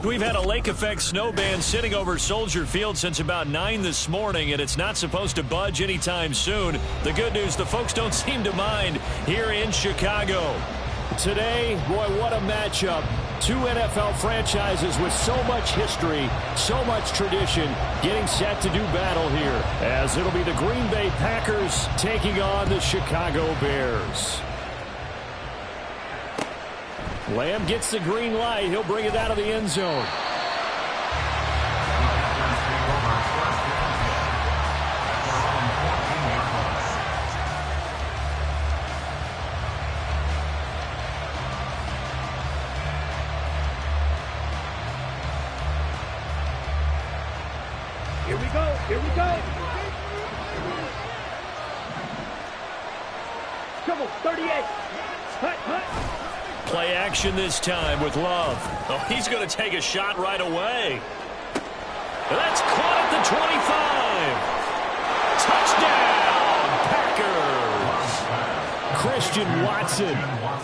We've had a lake effect snow band sitting over Soldier Field since about 9 this morning, and it's not supposed to budge anytime soon. The good news, the folks don't seem to mind here in Chicago. Today, boy, what a matchup. Two NFL franchises with so much history, so much tradition, getting set to do battle here, as it'll be the Green Bay Packers taking on the Chicago Bears. Lamb gets the green light. He'll bring it out of the end zone. Here we go. Here we go. Come on, 38. Hut, hut. Play action this time with Love. Oh, he's going to take a shot right away. That's caught at the 25. Touchdown, Packers. Christian Watson.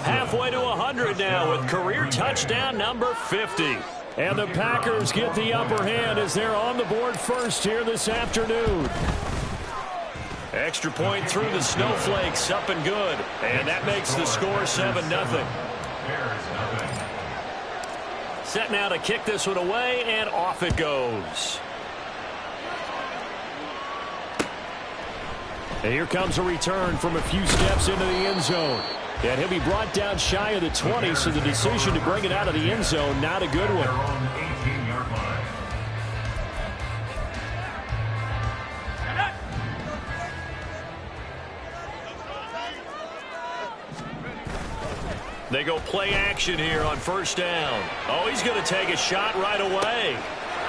Halfway to 100 now with career touchdown number 50. And the Packers get the upper hand as they're on the board first here this afternoon. Extra point through the snowflakes, up and good. And that makes the score 7-0. Set now to kick this one away, and off it goes. And here comes a return from a few steps into the end zone. And he'll be brought down shy of the 20, so the decision to bring it out of the end zone, not a good one. They go play action here on first down. Oh, he's going to take a shot right away.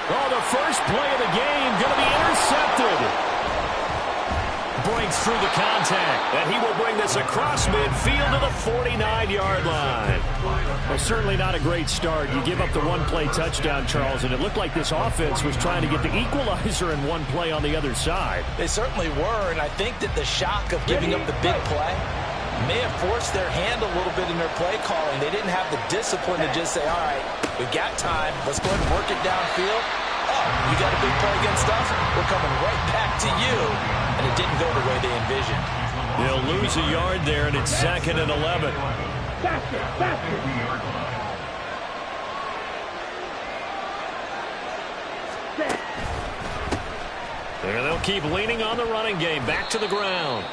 Oh, the first play of the game going to be intercepted. Breaks through the contact, and he will bring this across midfield to the 49-yard line. Well, certainly not a great start. You give up the one-play touchdown, Charles, and it looked like this offense was trying to get the equalizer in one play on the other side. They certainly were, and I think that the shock of giving up the big play may have forced their hand a little bit in their play calling. They didn't have the discipline to just say, all right, we've got time. Let's go ahead and work it downfield. Oh, you got a big play against us? We're coming right back to you. And it didn't go the way they envisioned. They'll lose a yard there, and it's 2nd and 11. Faster, faster. And they'll keep leaning on the running game. Back to the ground.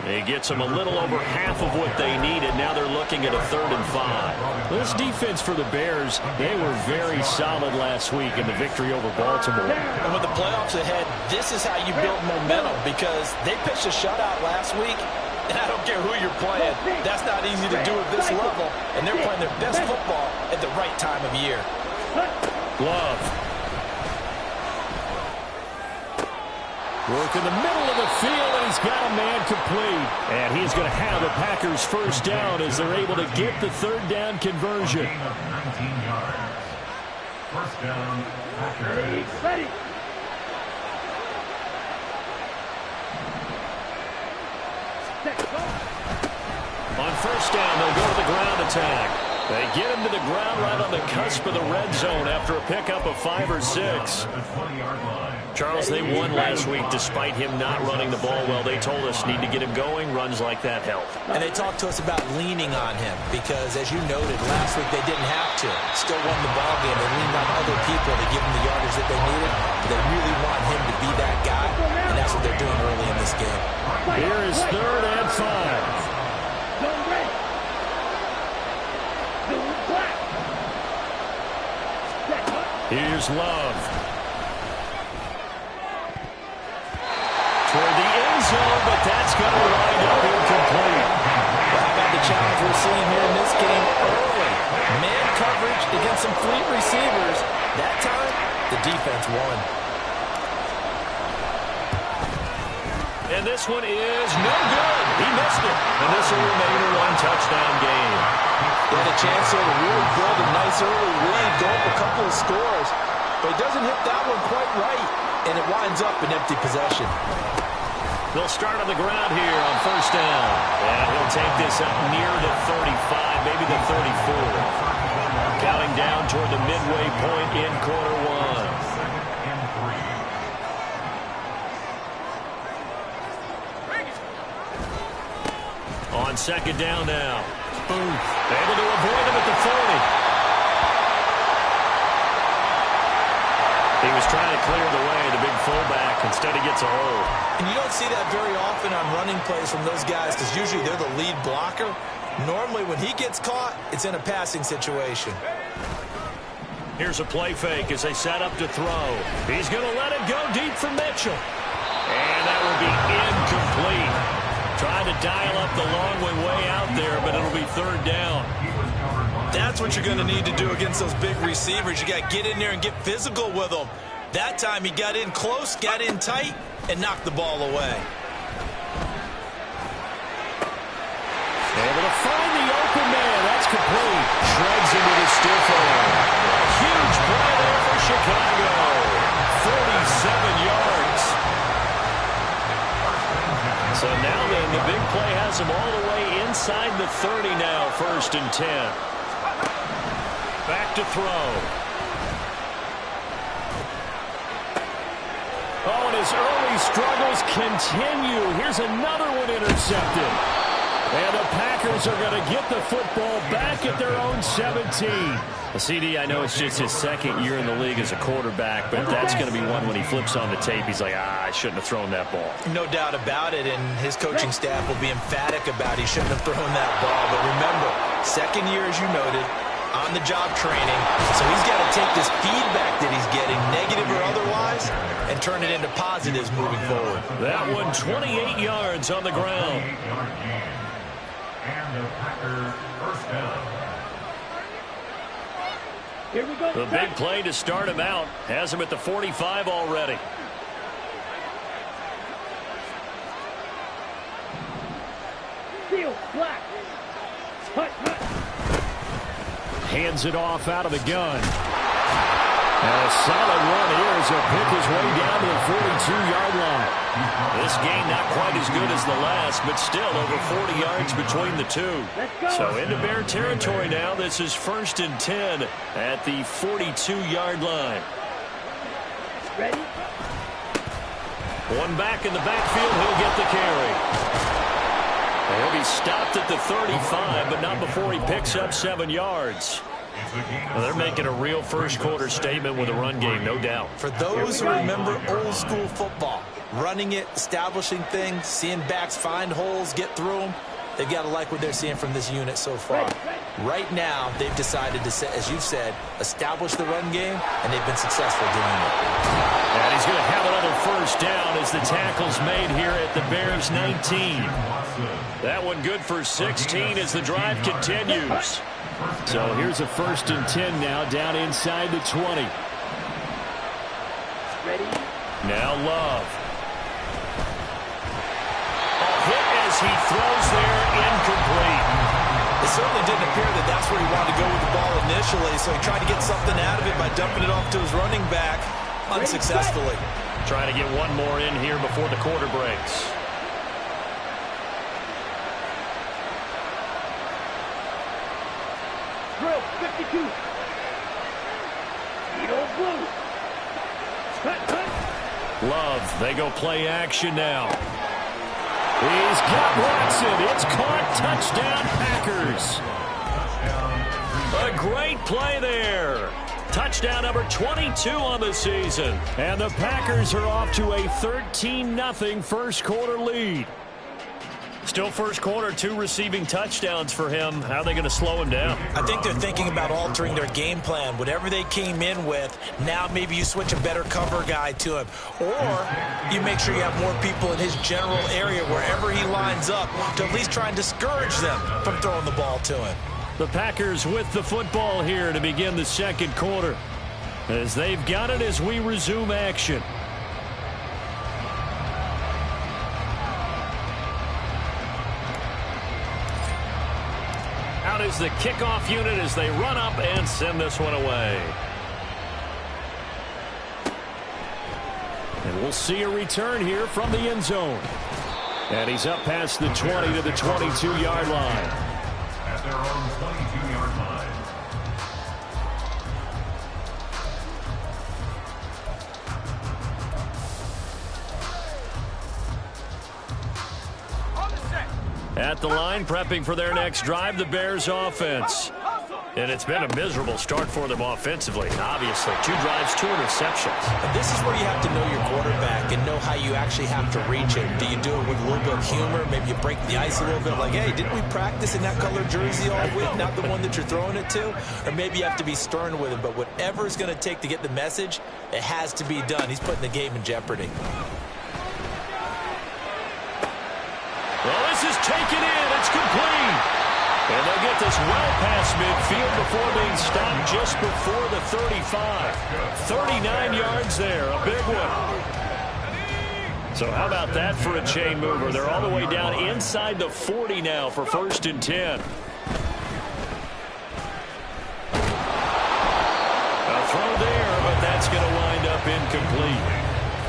It gets them a little over half of what they needed. Now they're looking at a 3rd and 5. This defense for the Bears, they were very solid last week in the victory over Baltimore. And with the playoffs ahead, this is how you build momentum, because they pitched a shutout last week, and I don't care who you're playing. That's not easy to do at this level, and they're playing their best football at the right time of year. Love. Work in the middle of the field, and he's got a man complete. And he's going to have the Packers first down as they're able to get the 3rd down conversion. 19 yards. First down, Packers. Ready. On first down, they'll go to the ground attack. They get him to the ground right on the cusp of the red zone after a pickup of 5 or 6. Charles, they won last week despite him not running the ball well. They told us need to get him going. Runs like that help. And they talked to us about leaning on him because, as you noted, last week they didn't have to. Still won the ball game. They leaned on other people to give them the yardage that they needed. But they really want him to be that guy, and that's what they're doing early in this game. Here is 3rd and 5. Here's Love. Toward the end zone, but that's going to wind up incomplete. How about the challenge we're seeing here in this game early? Man coverage against some fleet receivers. That time, the defense won. And this one is no good. He missed it. And this will remain a 1-touchdown game. He had a chance to really build a nice early lead, go up a couple of scores. But he doesn't hit that one quite right, and it winds up an empty possession. They'll start on the ground here on first down. And he'll take this up near the 35, maybe the 34. Counting winding down toward the midway point in quarter one. On second down now. Boom. Able to avoid him at the 40. He was trying to clear the way, the big fullback. Instead, he gets a hole. And you don't see that very often on running plays from those guys because usually they're the lead blocker. Normally, when he gets caught, it's in a passing situation. Here's a play fake as they set up to throw. He's going to let it go deep for Mitchell. And that will be incomplete. Trying to dial up the long way out there, but it'll be third down. That's what you're going to need to do against those big receivers. You got to get in there and get physical with them. That time he got in close, got in tight, and knocked the ball away. Able to find the open man. That's complete. Shreds into the stiff arm. Huge play there for Chicago. 47 yards. So now then, the big play has him all the way inside the 30 now, 1st and 10. Back to throw. Oh, and his early struggles continue. Here's another one intercepted. And the Packers are going to get the football back at their own 17. CD, I know it's just his second year in the league as a quarterback, but that's going to be one when he flips on the tape. He's like, I shouldn't have thrown that ball. No doubt about it, and his coaching staff will be emphatic about he shouldn't have thrown that ball. But remember, second year, as you noted, on-the-job training, so he's got to take this feedback that he's getting, negative or otherwise, and turn it into positives moving forward. That one, 28 yards on the ground. And the Packers first down. Here we go. The big play to start him out. Has him at the 45 already. Seal, black. Hut, hut. Hands it off out of the gun. And a solid run here as he'll pick his way down to the 42-yard line. This game not quite as good as the last, but still over 40 yards between the two. So into Bear territory now. This is 1st and 10 at the 42-yard line. Ready? One back in the backfield. He'll get the carry. He'll be stopped at the 35, but not before he picks up 7 yards. Well, they're making a real first-quarter statement with a run game, no doubt. For those who remember old-school football, running it, establishing things, seeing backs find holes, get through them, they've got to like what they're seeing from this unit so far. Right now, they've decided to, as you've said, establish the run game, and they've been successful doing it. And he's going to have another first down as the tackle's made here at the Bears' 19. That one good for 16 as the drive continues. So here's a 1st and 10 now down inside the 20. Ready? Now Love. A hit as he throws there, incomplete. It certainly didn't appear that that's where he wanted to go with the ball initially, so he tried to get something out of it by dumping it off to his running back unsuccessfully. Trying to get one more in here before the quarter breaks. Drill, 52. Eagle blue. Hut, hut. Love, they go play action now. He's got Watson. It's caught. Touchdown, Packers. A great play there. Touchdown number 22 on the season. And the Packers are off to a 13-0 first-quarter lead. Still first quarter, 2 receiving touchdowns for him. How are they going to slow him down? I think they're thinking about altering their game plan. Whatever they came in with, now maybe you switch a better cover guy to him. Or you make sure you have more people in his general area wherever he lines up to at least try and discourage them from throwing the ball to him. The Packers with the football here to begin the second quarter, as they've got it as we resume action. Out is the kickoff unit as they run up and send this one away. And we'll see a return here from the end zone. And he's up past the 20 to the 22-yard line. At their own 22-yard line. At the line, prepping for their next drive, the Bears offense. And it's been a miserable start for them offensively, obviously. 2 drives, 2 interceptions. And this is where you have to know your quarterback and know how you actually have to reach him. Do you do it with a little bit of humor? Maybe you break the ice a little bit, like, hey, didn't we practice in that color jersey all week, not the one that you're throwing it to? Or maybe you have to be stern with him. But whatever it's going to take to get the message, it has to be done. He's putting the game in jeopardy. Well, this is taken in. It's complete. And they'll get this well past midfield before being stopped just before the 35. 39 yards there, a big one. So how about that for a chain mover? They're all the way down inside the 40 now for 1st and 10. A throw there, but that's going to wind up incomplete.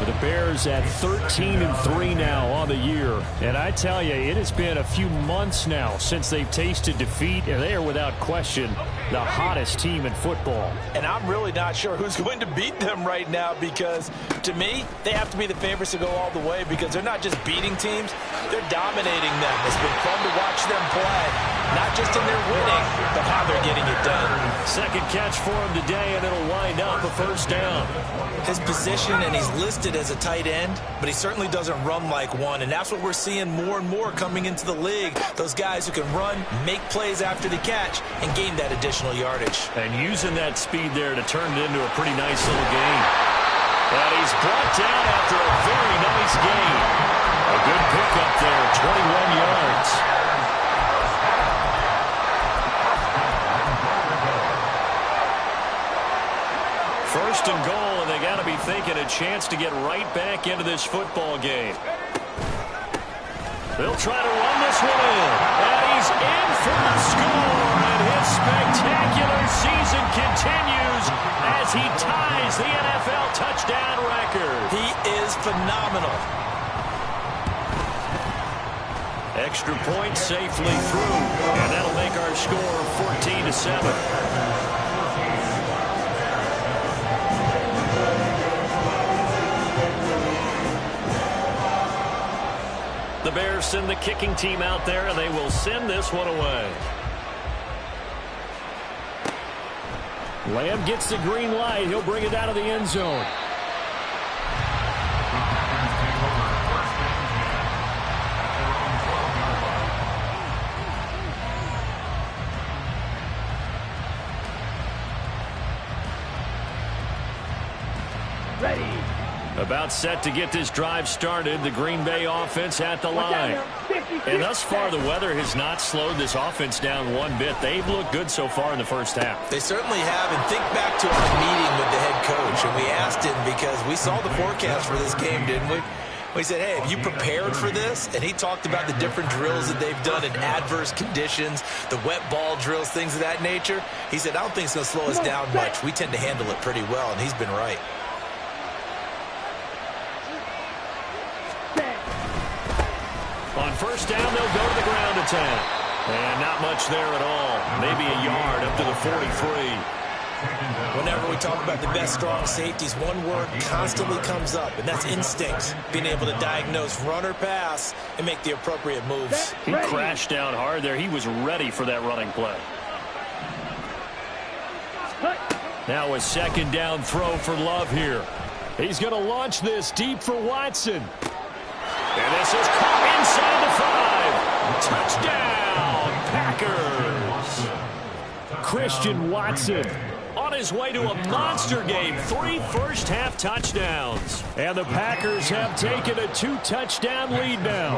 The Bears at 13-3 now on the year. And I tell you, it has been a few months now since they've tasted defeat, and they are without question the hottest team in football. And I'm really not sure who's going to beat them right now, because to me, they have to be the favorites to go all the way, because they're not just beating teams, they're dominating them. It's been fun to watch them play, not just in their winning, but how they're getting it done. Second catch for him today, and it'll wind up a 1st down. His position, and he's listed as a tight end, but he certainly doesn't run like one, and that's what we're seeing more and more coming into the league. Those guys who can run, make plays after the catch, and gain that additional yardage. And using that speed there to turn it into a pretty nice little gain. And he's brought down after a very nice gain. A good pickup there, 21 yards. First and goal, and they got to be thinking a chance to get right back into this football game. They'll try to run this one in. And he's in for the score. And his spectacular season continues as he ties the NFL touchdown record. He is phenomenal. Extra point safely through. And that'll make our score 14-7. The Bears send the kicking team out there, and they will send this one away. Lamb gets the green light. He'll bring it out of the end zone. Ready. About set to get this drive started. The Green Bay offense at the line. And thus far, the weather has not slowed this offense down one bit. They've looked good so far in the first half. They certainly have. And think back to our meeting with the head coach. And we asked him, because we saw the forecast for this game, didn't we? We said, hey, have you prepared for this? And he talked about the different drills that they've done in adverse conditions, the wet ball drills, things of that nature. He said, I don't think it's going to slow us down much. We tend to handle it pretty well, and he's been right. On first down, they'll go to the ground attack. And not much there at all. Maybe a yard up to the 43. Whenever we talk about the best strong safeties, one word constantly comes up, and that's instincts. Being able to diagnose run or pass and make the appropriate moves. He crashed down hard there. He was ready for that running play. Now a second down throw for Love here. He's going to launch this deep for Watson. And this is caught inside the 5. Touchdown, Packers. Christian Watson on his way to a monster game. 3 first-half touchdowns. And the Packers have taken a 2-touchdown lead now.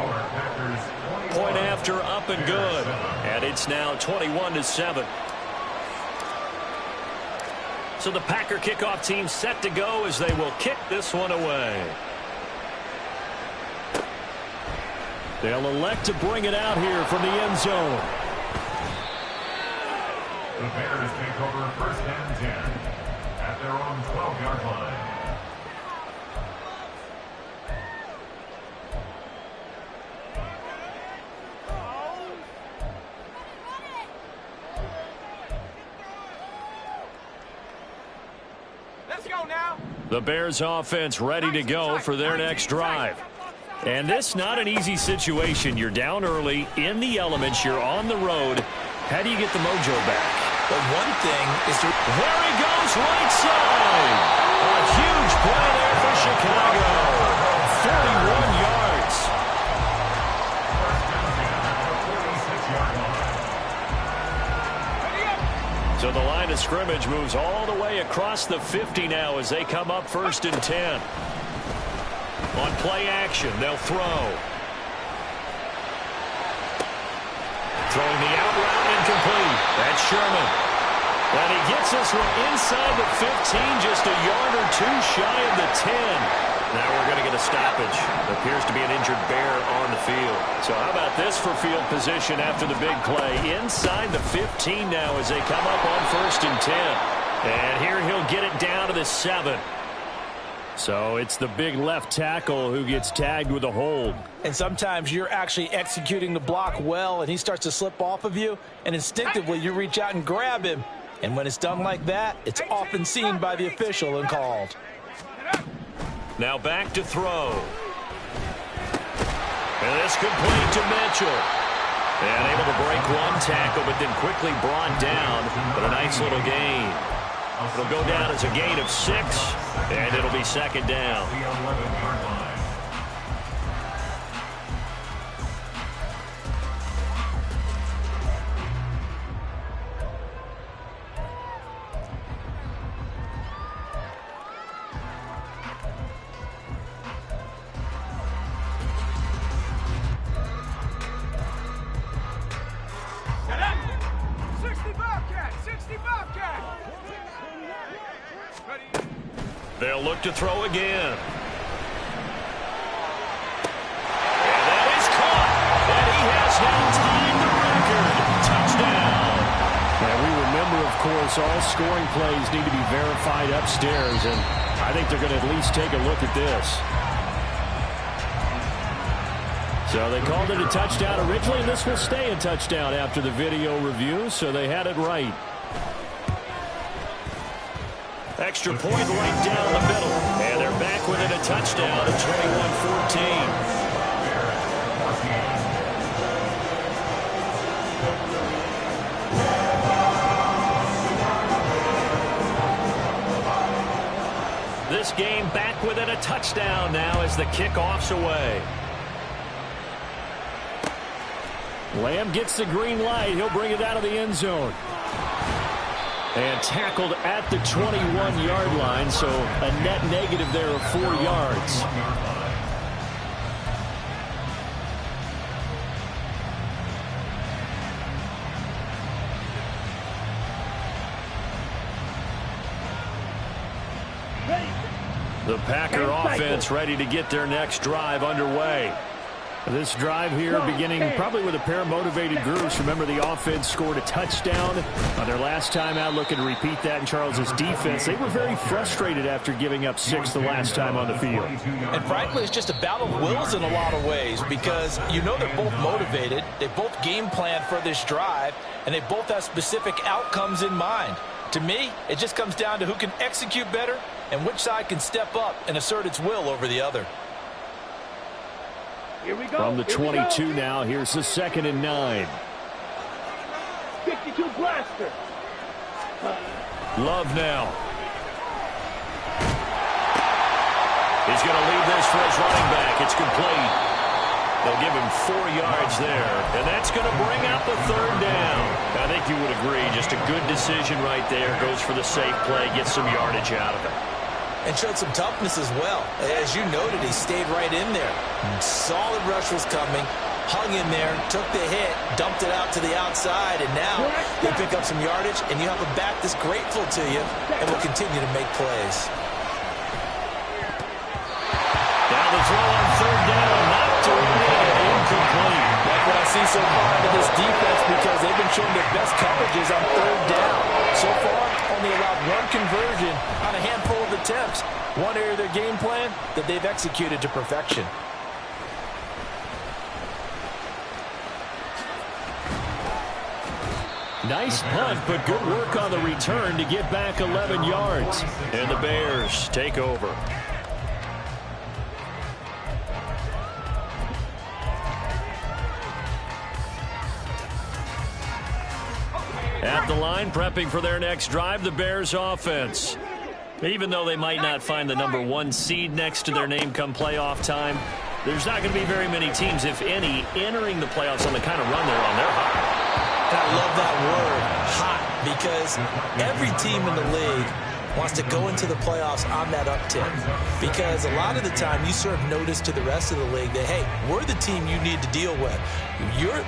Point after up and good. And it's now 21-7. So the Packer kickoff team set to go as they will kick this one away. They'll elect to bring it out here from the end zone. The Bears take over 1st and 10 at their own 12-yard line. The Bears offense ready to go for their next drive. And this not an easy situation. You're down early, in the elements, you're on the road. How do you get the mojo back? But one thing is to... There he goes, right side. A huge play there for Chicago. 41 yards. So the line of scrimmage moves all the way across the 50 now as they come up 1st and 10. On play action, they'll throw. Throwing the out route incomplete. That's Sherman. And he gets this one inside the 15, just a yard or two shy of the 10. Now we're going to get a stoppage. Appears to be an injured bear on the field. So how about this for field position after the big play? Inside the 15 now as they come up on 1st and 10. And here he'll get it down to the 7. So it's the big left tackle who gets tagged with a hold. And sometimes you're actually executing the block well, and he starts to slip off of you, and instinctively you reach out and grab him. And when it's done like that, it's often seen by the official and called. Now back to throw. And this complete to Mitchell. And able to break one tackle, but then quickly brought down. But a nice little gain. It'll go down as a gain of 6, and it'll be 2nd down. The 11-yard line. They'll look to throw again. And that is caught. And he has now tied the record. Touchdown. And we remember, of course, all scoring plays need to be verified upstairs. And I think they're going to at least take a look at this. So they called it a touchdown originally, and this will stay a touchdown after the video review, so they had it right. Extra point right down the middle. And they're back within a touchdown at 21-14. This game back within a touchdown now as the kickoff's away. Lamb gets the green light. He'll bring it out of the end zone. And tackled at the 21-yard line, so a net negative there of 4 yards. The Packer offense ready to get their next drive underway. This drive here beginning probably with a pair of motivated groups. Remember, the offense scored a touchdown on their last time out. Looking to repeat that in Charles's defense. They were very frustrated after giving up 6 the last time on the field. And frankly, it's just a battle of wills in a lot of ways because you know they're both motivated. They both game plan for this drive, and they both have specific outcomes in mind. To me, it just comes down to who can execute better and which side can step up and assert its will over the other. Here we go. From the 22 now, here's the 2nd and 9. 52 blaster. Love now. He's going to leave this for his running back. It's complete. They'll give him 4 yards there, and that's going to bring up the 3rd down. I think you would agree, just a good decision right there. Goes for the safe play, gets some yardage out of it. And showed some toughness as well. As you noted, he stayed right in there. Solid rush was coming, hung in there, took the hit, dumped it out to the outside, and now they pick up some yardage, and you have a back that's grateful to you and will continue to make plays. Now the throw on 3rd down, knocked away, incomplete. Like what I see so far out of this defense because they've been showing their best coverages on 3rd down. So far, only allowed 1 conversion on a handful of attempts. One area of their game plan that they've executed to perfection. Nice punt, but good work on the return to get back 11 yards. And the Bears take over. At the line, prepping for their next drive, the Bears offense. Even though they might not find the number 1 seed next to their name come playoff time, there's not going to be very many teams, if any, entering the playoffs on the kind of run they're on. They're hot. I love that word, hot, because every team in the league wants to go into the playoffs on that uptick, because a lot of the time you serve notice to the rest of the league that, hey, we're the team you need to deal with.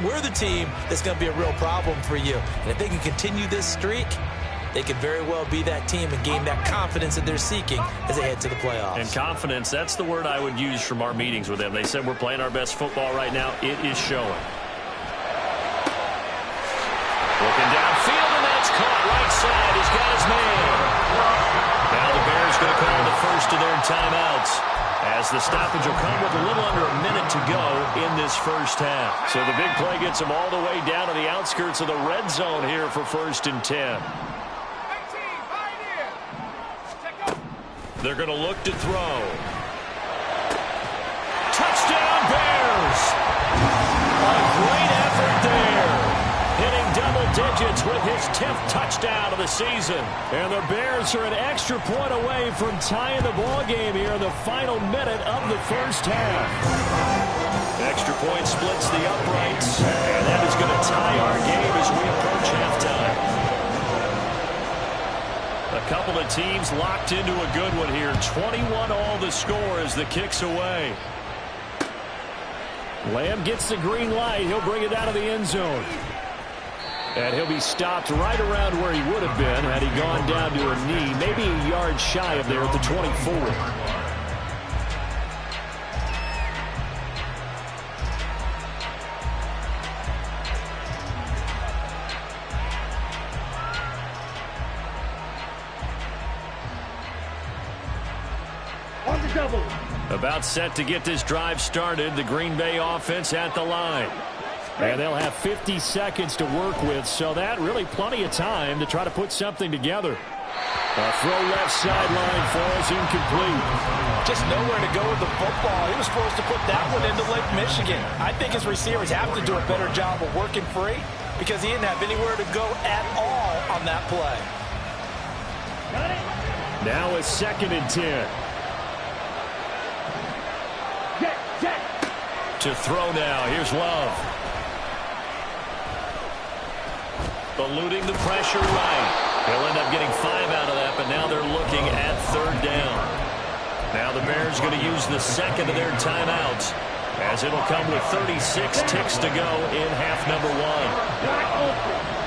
We're the team that's going to be a real problem for you. And if they can continue this streak, they could very well be that team and gain that confidence that they're seeking as they head to the playoffs. And confidence, that's the word I would use from our meetings with them. They said we're playing our best football right now. It is showing. Looking downfield, and that's caught right side. He's got his man. Now the Bears going to call the first of their timeouts, as the stoppage will come with a little under a minute to go in this first half. So the big play gets them all the way down to the outskirts of the red zone here for 1st and 10. They're going to look to throw. Touchdown, Bears! A great effort there. Hitting double digits with his 10th touchdown of the season. And the Bears are an extra point away from tying the ball game here in the final minute of the first half. Extra point splits the uprights, and that is going to tie our game as we approach halftime. A couple of teams locked into a good one here. 21 all the score as the kick's away. Lamb gets the green light. He'll bring it out of the end zone. And he'll be stopped right around where he would have been had he gone down to a knee, maybe a yard shy of there at the 24. About set to get this drive started. The Green Bay offense at the line. And they'll have 50 seconds to work with, so that really plenty of time to try to put something together. A throw left sideline falls incomplete. Just nowhere to go with the football. He was supposed to put that one into Lake Michigan. I think his receivers have to do a better job of working free because he didn't have anywhere to go at all on that play. Now a 2nd and 10. To throw now. Here's Love. Eluding the pressure right. They'll end up getting 5 out of that, but now they're looking at 3rd down. Now the Bears going to use the 2nd of their timeouts, as it'll come with 36 ticks to go in half number 1.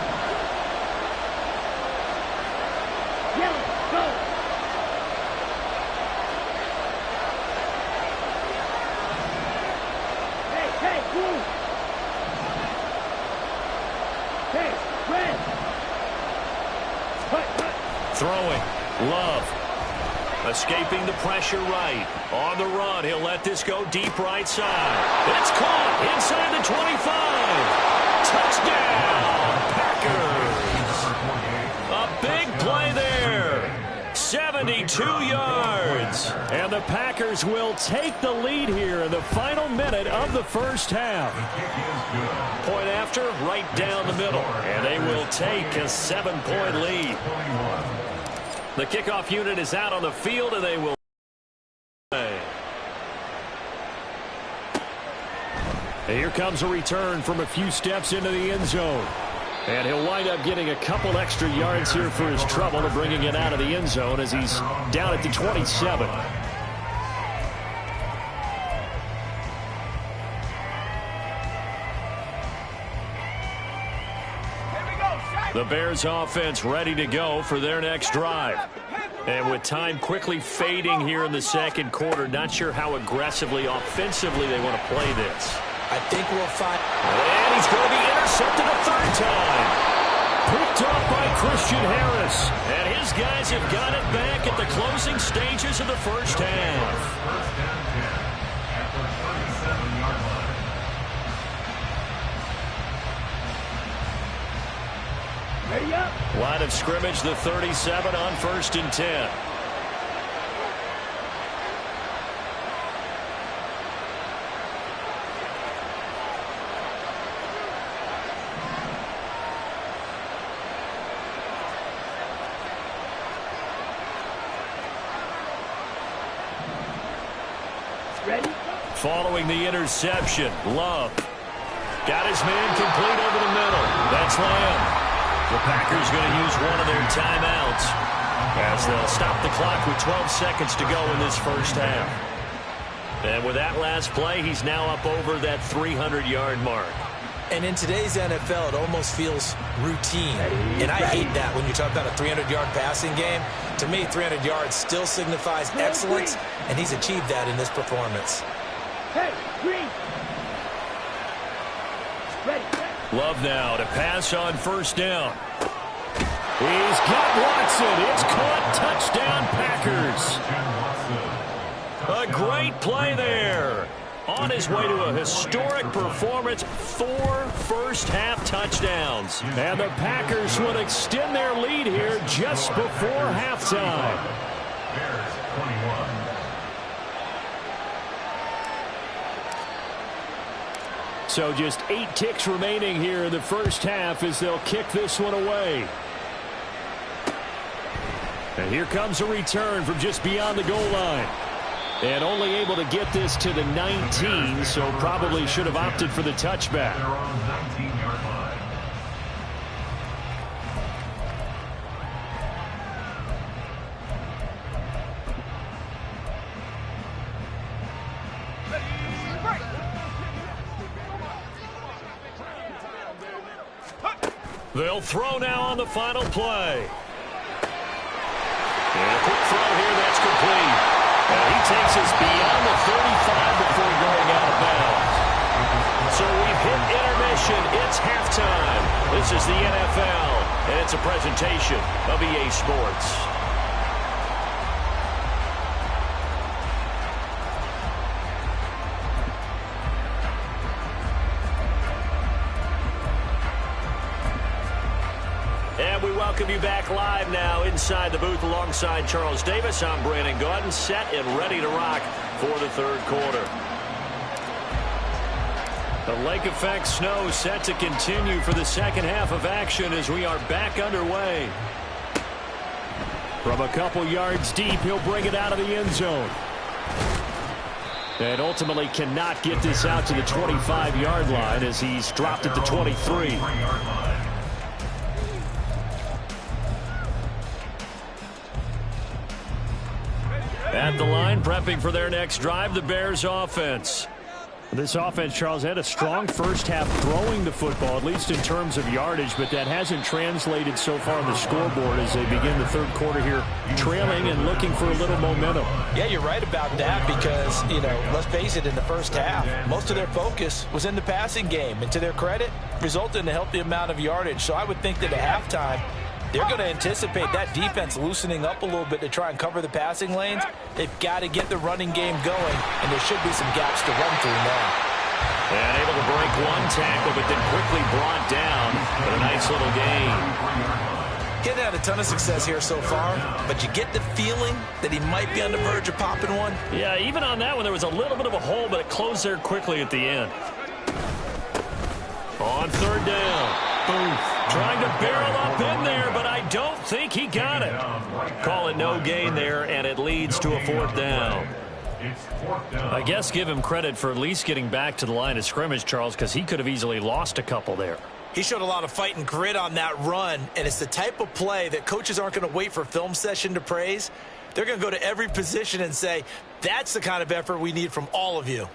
Throwing. Love. Escaping the pressure right. On the run. He'll let this go deep right side. It's caught inside the 25. Touchdown, Packers. A big play there. 72 yards. And the Packers will take the lead here in the final minute of the first half. Point after, right down the middle. And they will take a 7-point lead. The kickoff unit is out on the field, and they will play. Here comes a return from a few steps into the end zone. And he'll wind up getting a couple extra yards here for his trouble and bringing it out of the end zone as he's down at the 27. The Bears offense ready to go for their next drive. And with time quickly fading here in the second quarter, not sure how aggressively, offensively they want to play this. I think we'll find... And he's going to be intercepted a 3rd time. Picked off by Christian Harris. And his guys have got it back at the closing stages of the first half. First down 10 at the 37-yard line. Ready up. Line of scrimmage, the 37 on 1st and 10. following the interception. Love got his man complete over the middle. That's Lamb. The Packers going to use one of their timeouts as they'll stop the clock with 12 seconds to go in this first half. And with that last play, he's now up over that 300-yard mark. And in today's NFL, it almost feels routine. And I hate that when you talk about a 300-yard passing game. To me, 300 yards still signifies excellence, and he's achieved that in this performance. Hey, green. Ready. Love now to pass on first down. He's got Watson. It's caught. Touchdown, Packers. A great play there. On his way to a historic performance, 4 first-half touchdowns. And the Packers would extend their lead here just before halftime. Bears 21. So just 8 ticks remaining here in the first half as they'll kick this one away. And here comes a return from just beyond the goal line. And only able to get this to the 19, so probably should have opted for the touchback. They're on 19-yard line. They'll throw now on the final play. And a quick throw here that's complete. And he takes us beyond the 35 before going out of bounds. So we've hit intermission. It's halftime. This is the NFL, and it's a presentation of EA Sports. And we welcome you back live now inside the booth alongside Charles Davis. I'm Brandon Gaudin, set and ready to rock for the third quarter. The lake effect snow set to continue for the second half of action as we are back underway. From a couple yards deep, he'll bring it out of the end zone. And ultimately cannot get this out to the 25-yard line as he's dropped at the 23. At the line, prepping for their next drive, the Bears offense. This offense, Charles, had a strong first half throwing the football, at least in terms of yardage, but that hasn't translated so far on the scoreboard as they begin the third quarter here, trailing and looking for a little momentum. Yeah, you're right about that because, let's face it, in the first half, most of their focus was in the passing game. And to their credit, resulted in a healthy amount of yardage. So I would think that at halftime, they're going to anticipate that defense loosening up a little bit to try and cover the passing lanes. They've got to get the running game going, and there should be some gaps to run through now. And able to break one tackle, but then quickly brought down for a nice little gain. Getting had a ton of success here so far, but you get the feeling that he might be on the verge of popping one. Yeah, even on that one, there was a little bit of a hole, but it closed there quickly at the end. On third down. Boom. Trying to barrel up in there, but I don't think he got it. Call it no gain there, and it leads to a fourth down. I guess give him credit for at least getting back to the line of scrimmage, Charles, because he could have easily lost a couple there. He showed a lot of fight and grit on that run, and it's the type of play that coaches aren't going to wait for film session to praise. They're going to go to every position and say, that's the kind of effort we need from all of you.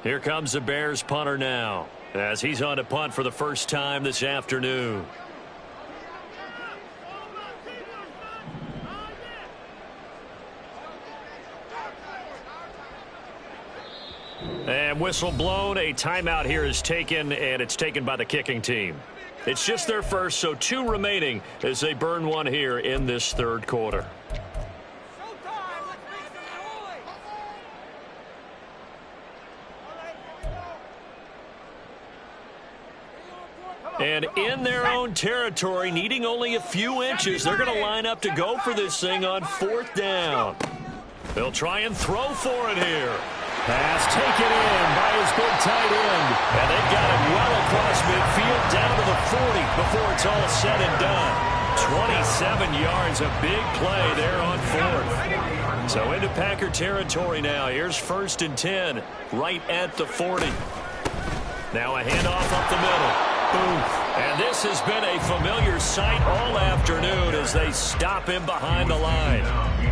Here comes the Bears punter now, as he's on to punt for the first time this afternoon. And whistle blown, a timeout here is taken, and it's taken by the kicking team. It's just their first, so 2 remaining as they burn one here in this third quarter. And in their own territory, needing only a few inches, they're going to line up to go for this thing on fourth down. They'll try and throw for it here. Pass taken in by his big tight end. And they've got it well across midfield down to the 40 before it's all said and done. 27 yards, a big play there on fourth. So into Packer territory now. Here's 1st and 10, right at the 40. Now a handoff up the middle. Boom. And this has been a familiar sight all afternoon as they stop him behind the line.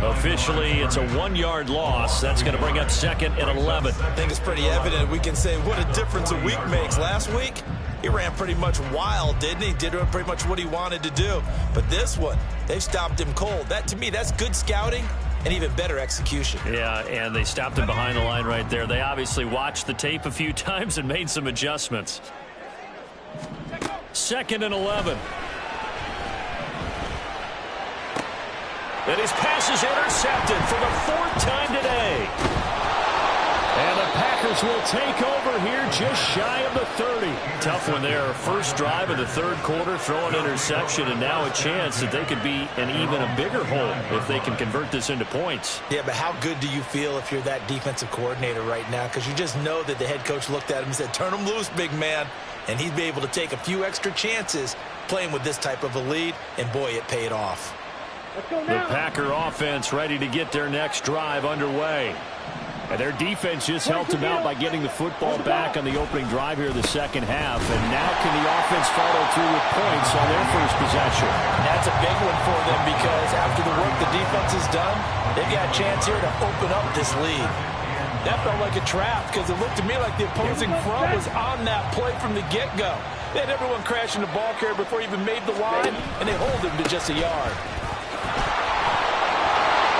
Officially, it's a 1-yard loss. That's going to bring up 2nd and 11. I think it's pretty evident. We can say what a difference a week makes. Last week, he ran pretty much wild, didn't he? Did pretty much what he wanted to do. But this one, they stopped him cold. That, to me, that's good scouting and even better execution. Yeah, and they stopped him behind the line right there. They obviously watched the tape a few times and made some adjustments. 2nd and 11. And his pass is intercepted for the 4th time today. And the Packers will take over here just shy of the 30. Tough one there. First drive of the 3rd quarter, throw an interception, and now a chance that they could be in even a bigger hole if they can convert this into points. Yeah, but how good do you feel if you're that defensive coordinator right now? Because you just know that the head coach looked at him and said, turn him loose, big man. And he'd be able to take a few extra chances playing with this type of a lead, and boy, it paid off. The Packer offense ready to get their next drive underway. And their defense just helped them out by getting the football back on the opening drive here in the 2nd half. And now can the offense follow through with points on their first possession? That's a big one for them because after the work the defense has done, they've got a chance here to open up this lead. That felt like a trap because it looked to me like the opposing front was on that play from the get-go. They had everyone crashing the ball carrier before he even made the line, and they hold him to just a yard.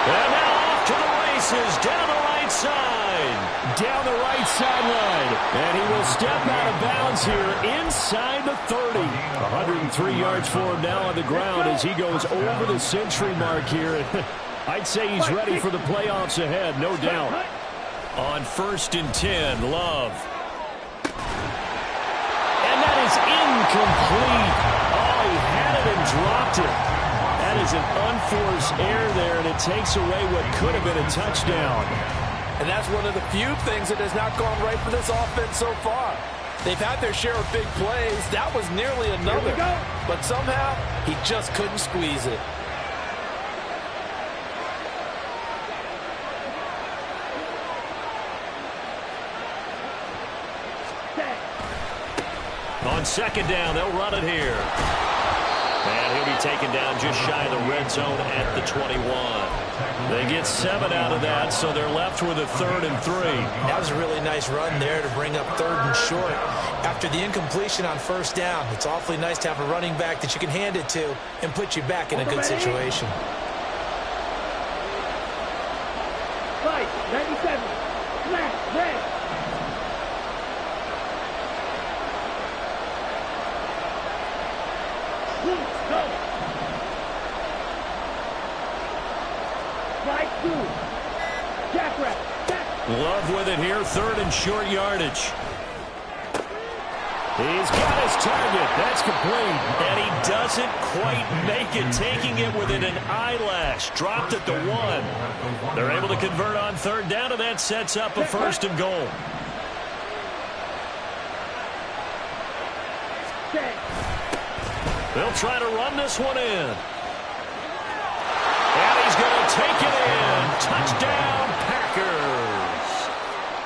And now off to the races, down the right side. Down the right sideline. And he will step out of bounds here inside the 30. 103 yards for him now on the ground as he goes over the century mark here. I'd say he's ready for the playoffs ahead, no doubt. On 1st and 10, Love. And that is incomplete. Oh, he had it and dropped it. That is an unforced error there, and it takes away what could have been a touchdown. And that's one of the few things that has not gone right for this offense so far. They've had their share of big plays. That was nearly another. But somehow, he just couldn't squeeze it. On 2nd down, they'll run it here. And he'll be taken down just shy of the red zone at the 21. They get 7 out of that, so they're left with a 3rd and 3. That was a really nice run there to bring up 3rd and short. After the incompletion on 1st down, it's awfully nice to have a running back that you can hand it to and put you back in a good situation. 97. Flat, red. Go. Slide 2. Jackrabbit. Love with it here, 3rd and short yardage. He's got his target. That's complete. And he doesn't quite make it, taking it within an eyelash. Dropped at the 1. They're able to convert on 3rd down, and that sets up a 1st and goal. They'll try to run this one in. And he's going to take it in. Touchdown, Packers.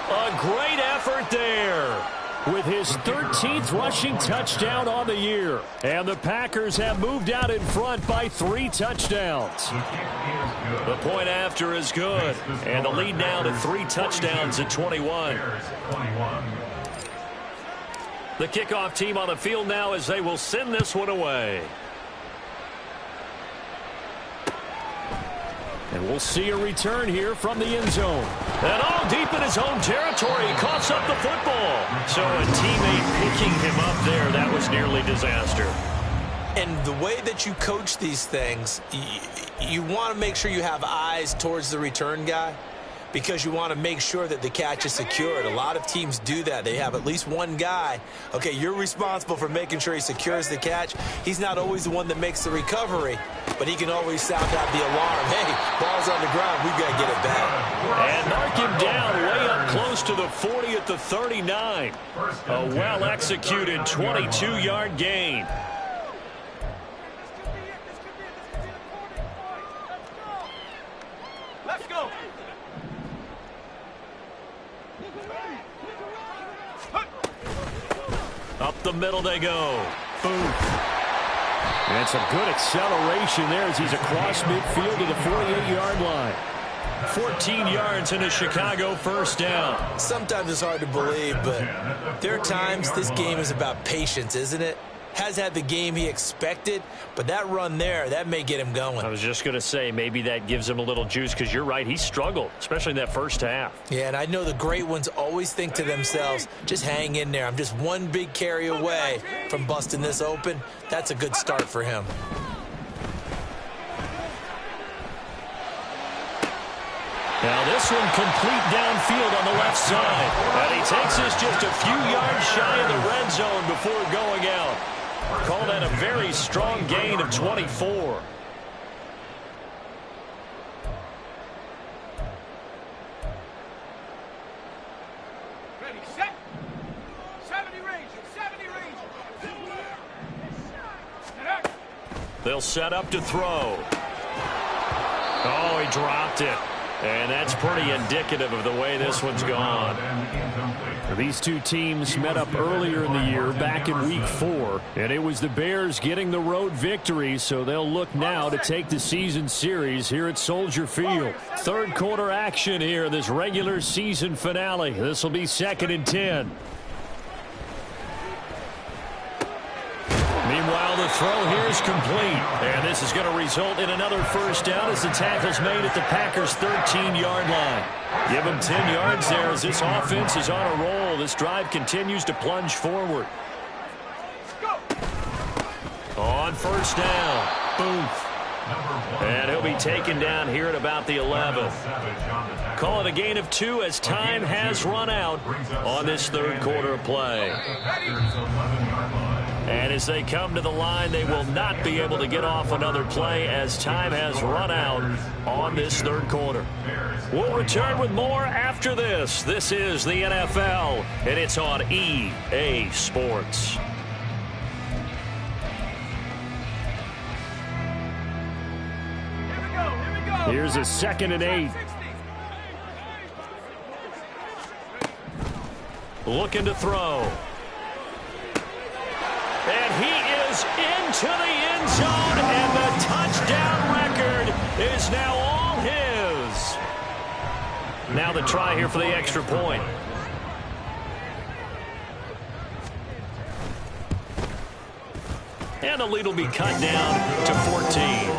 A great effort there. With his 13th rushing touchdown on the year. And the Packers have moved out in front by 3 touchdowns. The point after is good. And the lead now to 3 touchdowns at 21. The kickoff team on the field now as they will send this one away. And we'll see a return here from the end zone. And all deep in his own territory, he coughs up the football. So a teammate picking him up there, that was nearly disaster. And the way that you coach these things, you want to make sure you have eyes towards the return guy, because you want to make sure that the catch is secured. A lot of teams do that. They have at least one guy. Okay, you're responsible for making sure he secures the catch. He's not always the one that makes the recovery, but he can always sound out the alarm. Hey, ball's on the ground. We've got to get it back. And mark him down way up close to the 40 at the 39. A well-executed 22-yard gain. Up the middle they go. Boom. And some good acceleration there as he's across midfield to the 48-yard line. 14 yards and a Chicago first down. Sometimes it's hard to believe, but there are times this game is about patience, isn't it? Has had the game he expected, but that run there, that may get him going. I was just going to say, maybe that gives him a little juice, because you're right, he struggled, especially in that first half. Yeah, and I know the great ones always think to themselves, just hang in there. I'm just one big carry away from busting this open. That's a good start for him. Now this one complete downfield on the left side. And he takes this just a few yards shy of the red zone before going out. Call that a very strong gain of 24. Ready, set. 70 range, 70 range. They'll set up to throw. Oh, he dropped it. And that's pretty indicative of the way this one's gone. These two teams met up earlier in the year, back in Week 4, and it was the Bears getting the road victory, so they'll look now to take the season series here at Soldier Field. Third quarter action here in this regular season finale. This will be 2nd and 10. Meanwhile, the throw here is complete. And this is going to result in another first down as the tackle's made at the Packers' 13-yard line. Give them 10 yards there as this offense is on a roll. This drive continues to plunge forward. On first down. Boom. And he'll be taken down here at about the 11. Call it a gain of 2 as time has run out on this third quarter of play. And as they come to the line, they will not be able to get off another play as time has run out on this third quarter. We'll return with more after this. This is the NFL, and it's on EA Sports. Here's a 2nd and 8. Looking to throw. And he is into the end zone, and the touchdown record is now all his. Now the try here for the extra point. And the lead will be cut down to 14.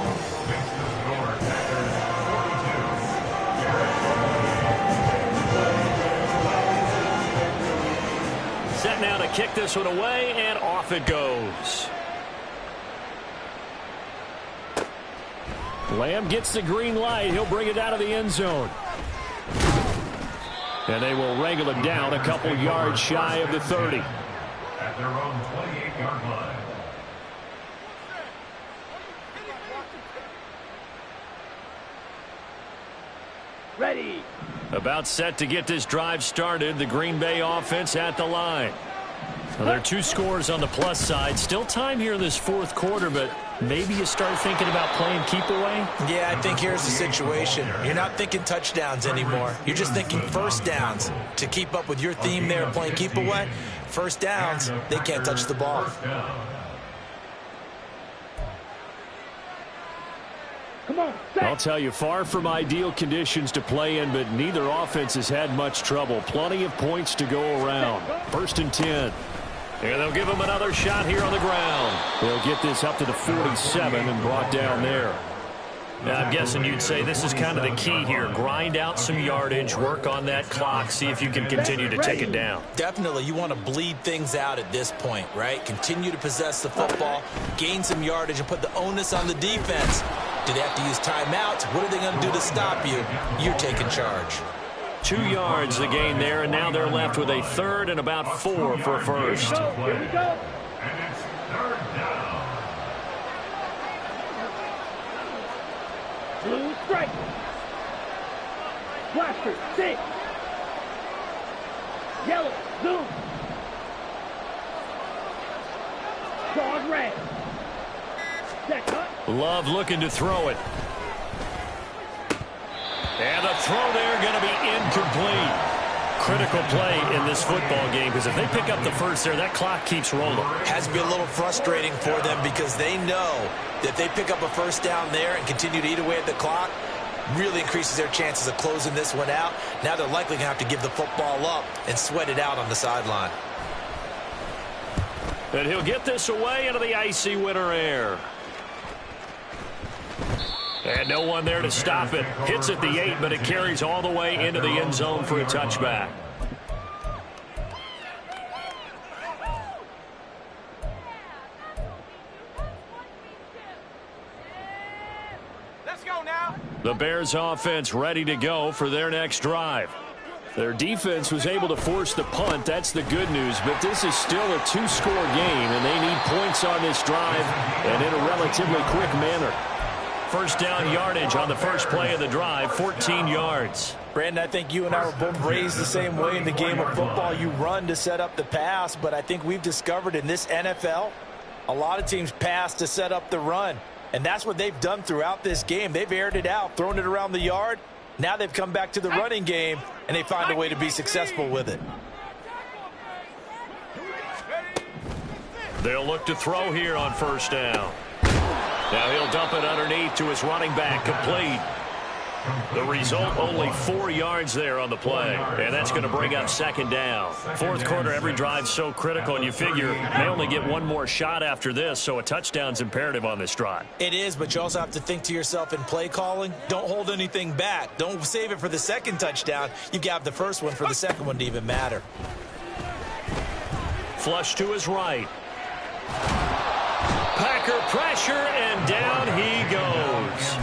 Set now to kick this one away, and off it goes. Lamb gets the green light. He'll bring it out of the end zone. And they will wrangle it down a couple yards shy of the 30. At their own 28-yard line. Ready. About set to get this drive started. The Green Bay offense at the line. Well, there are 2 scores on the plus side. Still time here in this fourth quarter, but maybe you start thinking about playing keep away? Yeah, I think here's the situation. You're not thinking touchdowns anymore. You're just thinking first downs. To keep up with your theme there, playing keep away, first downs, they can't touch the ball. Come on, I'll tell you, far from ideal conditions to play in, but neither offense has had much trouble. Plenty of points to go around. 1st and 10. And they'll give him another shot here on the ground. They'll get this up to the 47 and brought down there. Now, I'm guessing you'd say this is kind of the key here. Grind out some yardage, work on that clock, see if you can continue to take it down. Definitely, you want to bleed things out at this point, right? Continue to possess the football, gain some yardage, and put the onus on the defense. Do they have to use timeouts? What are they going to do to stop you? You're taking charge. 2 yards the gain there, and now they're left with a 3rd and about 4 for a first. Here we go. And it's 3rd down. Blue strike. Blaster, 6. Yellow, zoom. Dog red. Set cut. Love looking to throw it. And the throw there going to be incomplete. critical play in this football game because if they pick up the first there, that clock keeps rolling. Has to be a little frustrating for them because they know that they pick up a first down there and continue to eat away at the clock, really increases their chances of closing this one out. Now they're likely going to have to give the football up and sweat it out on the sideline. And he'll get this away into the icy winter air. And no one there to stop it. Hits at the 8, but it carries all the way into the end zone for a touchback. Let's go now. The Bears offense ready to go for their next drive. Their defense was able to force the punt. That's the good news. But this is still a two-score game, and they need points on this drive and in a relatively quick manner. First down yardage on the first play of the drive, 14 yards. Brandon, I think you and I were both raised the same way in the game of football. You run to set up the pass, but I think we've discovered in this NFL, a lot of teams pass to set up the run. And that's what they've done throughout this game. They've aired it out, thrown it around the yard. Now they've come back to the running game, and they find a way to be successful with it. They'll look to throw here on first down. Now he'll dump it underneath to his running back, complete. The result, only 4 yards there on the play, and that's going to bring up second down. Fourth quarter, every drive's so critical, and you figure they only get one more shot after this, so a touchdown's imperative on this drive. It is, but you also have to think to yourself in play calling, don't hold anything back. Don't save it for the second touchdown. You got the first one for the second one to even matter. Flush to his right. Packer pressure, and down he goes.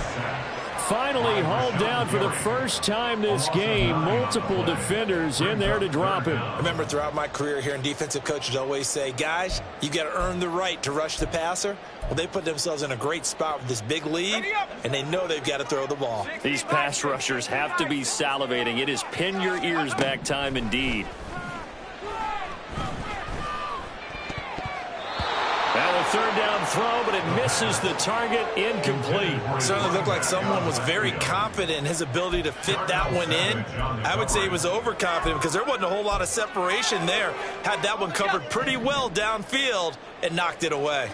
Finally hauled down for the first time this game. Multiple defenders in there to drop him. Remember, throughout my career here in defensive coaches always say, guys, you got to earn the right to rush the passer. Well, they put themselves in a great spot with this big lead, and they know they've got to throw the ball. These pass rushers have to be salivating. It is pin your ears back time indeed. Now a third down throw, but it misses the target, incomplete. Certainly looked like someone was very confident in his ability to fit that one in. I would say he was overconfident because there wasn't a whole lot of separation there. Had that one covered pretty well downfield and knocked it away.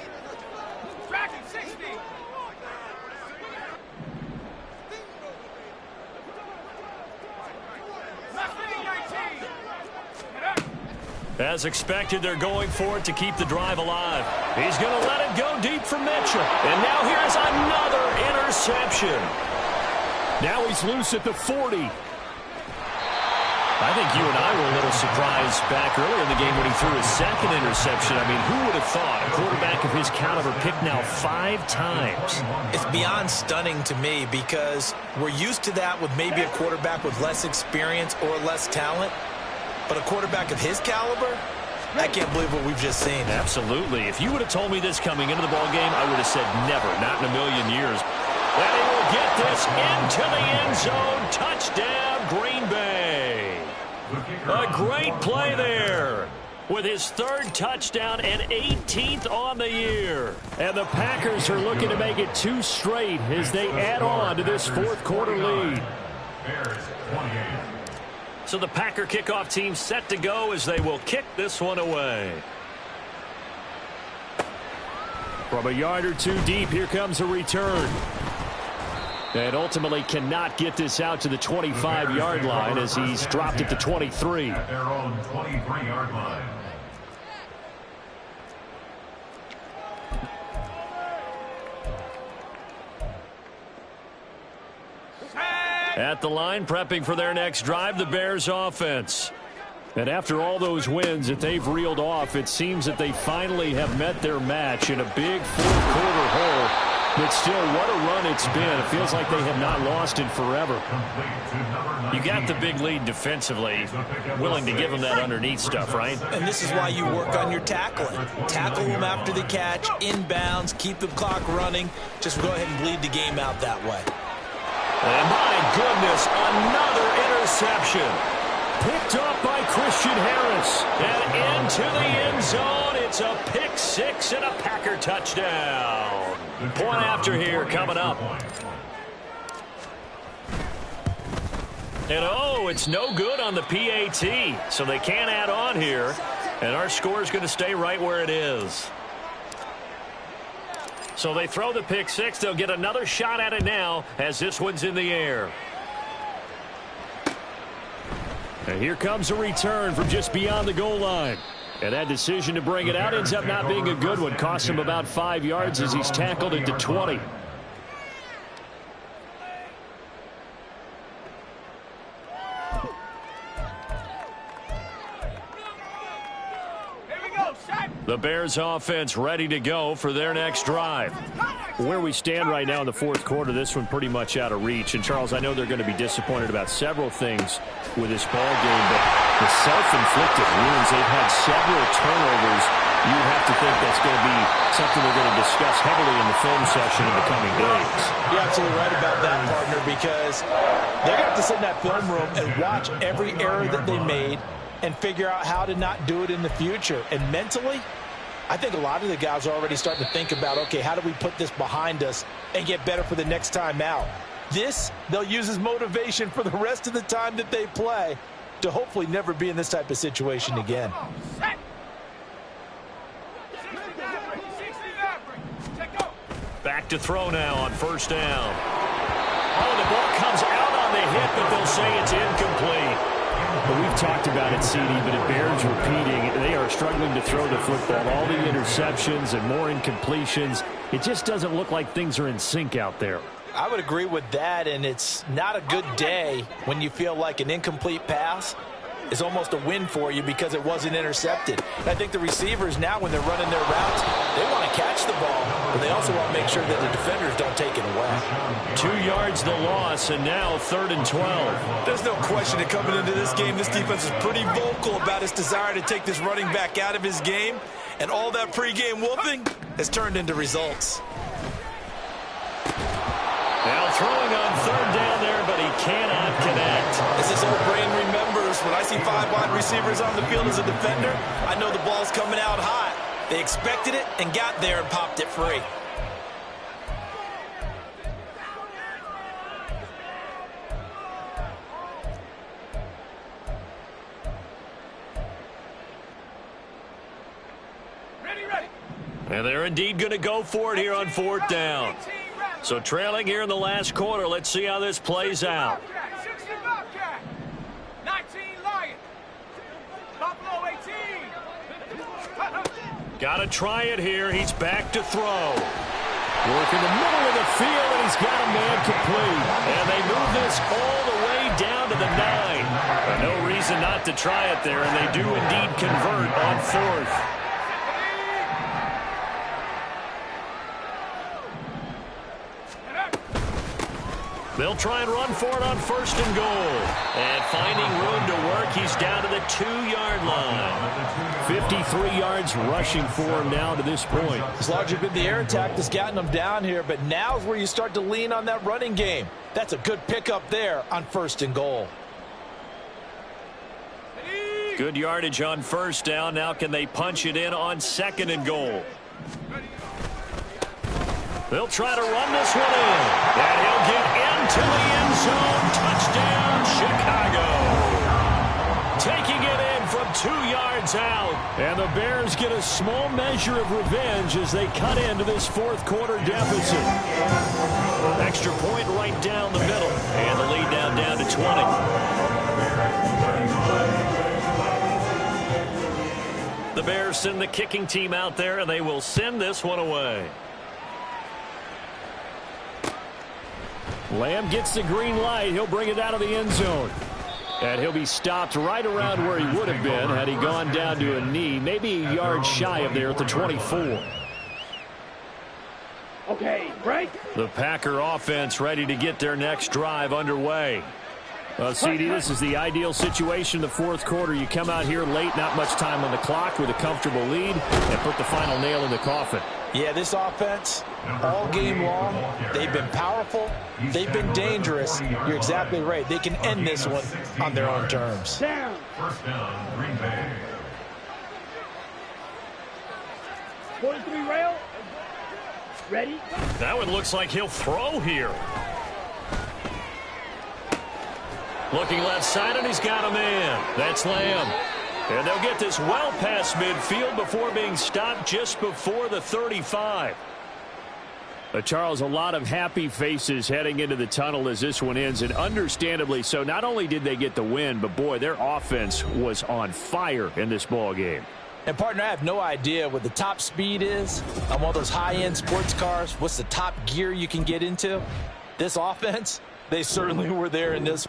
As expected, they're going for it to keep the drive alive. He's going to let it go deep for Mitchell. And now here's another interception. Now he's loose at the 40. I think you and I were a little surprised back earlier in the game when he threw his second interception. I mean, who would have thought a quarterback of his caliber picked now 5 times? It's beyond stunning to me because we're used to that with maybe a quarterback with less experience or less talent. But a quarterback of his caliber, I can't believe what we've just seen. Absolutely. If you would have told me this coming into the ballgame, I would have said never, not in a million years. And he will get this into the end zone. Touchdown, Green Bay. A great play there with his third touchdown and 18th on the year. And the Packers are looking to make it 2 straight as they add on to this fourth quarter lead. Bears 28. So the Packer kickoff team set to go as they will kick this one away. From a yard or 2 deep, here comes a return. And ultimately cannot get this out to the 25-yard line as he's dropped at the 23. At their own 23-yard line. At the line, prepping for their next drive, the Bears offense. And after all those wins that they've reeled off, it seems that they finally have met their match in a big fourth quarter hole. But still, what a run it's been. It feels like they have not lost in forever. You got the big lead defensively, willing to give them that underneath stuff, right? And this is why you work on your tackling. Tackle them after the catch, inbounds, keep the clock running. Just go ahead and bleed the game out that way. And my goodness, another interception. Picked up by Christian Harris. And into the end zone. It's a pick 6 and a Packer touchdown. Point after here coming up. And oh, it's no good on the PAT. So they can't add on here. And our score is going to stay right where it is. So they throw the pick six. They'll get another shot at it now as this one's in the air. And here comes a return from just beyond the goal line. And that decision to bring it out ends up not being a good one. Costs him about 5 yards as he's tackled into 20. The Bears offense ready to go for their next drive. Where we stand right now in the fourth quarter, this one pretty much out of reach. And, Charles, I know they're going to be disappointed about several things with this ball game, but the self-inflicted wounds, they've had several turnovers. You have to think that's going to be something they're going to discuss heavily in the film session in the coming days. You're absolutely right about that, partner, because they're going to have to sit in that film room and watch every error that they made and figure out how to not do it in the future. And mentally, I think a lot of the guys are already starting to think about, okay, how do we put this behind us and get better for the next time out? This, they'll use as motivation for the rest of the time that they play to hopefully never be in this type of situation again. Back to throw now on first down. Oh, the ball comes out on the hit, but they'll say it's incomplete. Well, we've talked about it, CD, but it bears repeating. They are struggling to throw the football. All the interceptions and more incompletions. It just doesn't look like things are in sync out there. I would agree with that, and it's not a good day when you feel like an incomplete pass is almost a win for you because it wasn't intercepted. And I think the receivers now, when they're running their routes, they want to catch the ball, but they also want to make sure that the defenders don't take it away. 2 yards the loss, and now 3rd and 12. There's no question that coming into this game, this defense is pretty vocal about its desire to take this running back out of his game, and all that pregame wolfing has turned into results. Now throwing on 3rd down there, but he cannot connect. As his old brain remembers, when I see 5 wide receivers on the field as a defender, I know the ball's coming out hot. They expected it and got there and popped it free. Ready. And they're indeed going to go for it here on 4th down. So trailing here in the last quarter, let's see how this plays out. 60 Bobcat, 19 Lion, Buffalo 18. Got to try it here. He's back to throw. Work in the middle of the field, and he's got a man complete. And they move this all the way down to the 9. No reason not to try it there, and they do indeed convert on 4th. They'll try and run for it on 1st and goal. And finding room to work, he's down to the 2-yard line. 53 yards rushing for him now to this point. It's largely been the air attack that's gotten them down here, but now's where you start to lean on that running game. That's a good pickup there on 1st and goal. Good yardage on 1st down. Now can they punch it in on 2nd and goal? They'll try to run this one in. And he'll get into the end zone. Touchdown, Chicago. Taking it in from 2 yards out. And the Bears get a small measure of revenge as they cut into this 4th quarter deficit. Extra point right down the middle. And the lead down to 20. The Bears send the kicking team out there, and they will send this one away. Lamb gets the green light. He'll bring it out of the end zone. And he'll be stopped right around where he would have been had he gone down to a knee, maybe a yard shy of there at the 24. Okay, break. The Packer offense ready to get their next drive underway. Well, CD, this is the ideal situation in the 4th quarter. You come out here late, not much time on the clock with a comfortable lead, and put the final nail in the coffin. Yeah, this offense, all game long, they've been powerful, they've been dangerous. You're exactly right. They can end this one on their own terms. Down. 1st down, Green Bay. 43 rail. Ready? That one looks like he'll throw here. Looking left side, and he's got a man. That's Lamb. And they'll get this well past midfield before being stopped just before the 35. Charles, a lot of happy faces heading into the tunnel as this one ends, and understandably so. Not only did they get the win, but, boy, their offense was on fire in this ball game. And, partner, I have no idea what the top speed is on one of those high-end sports cars. What's the top gear you can get into? This offense, they certainly were there in this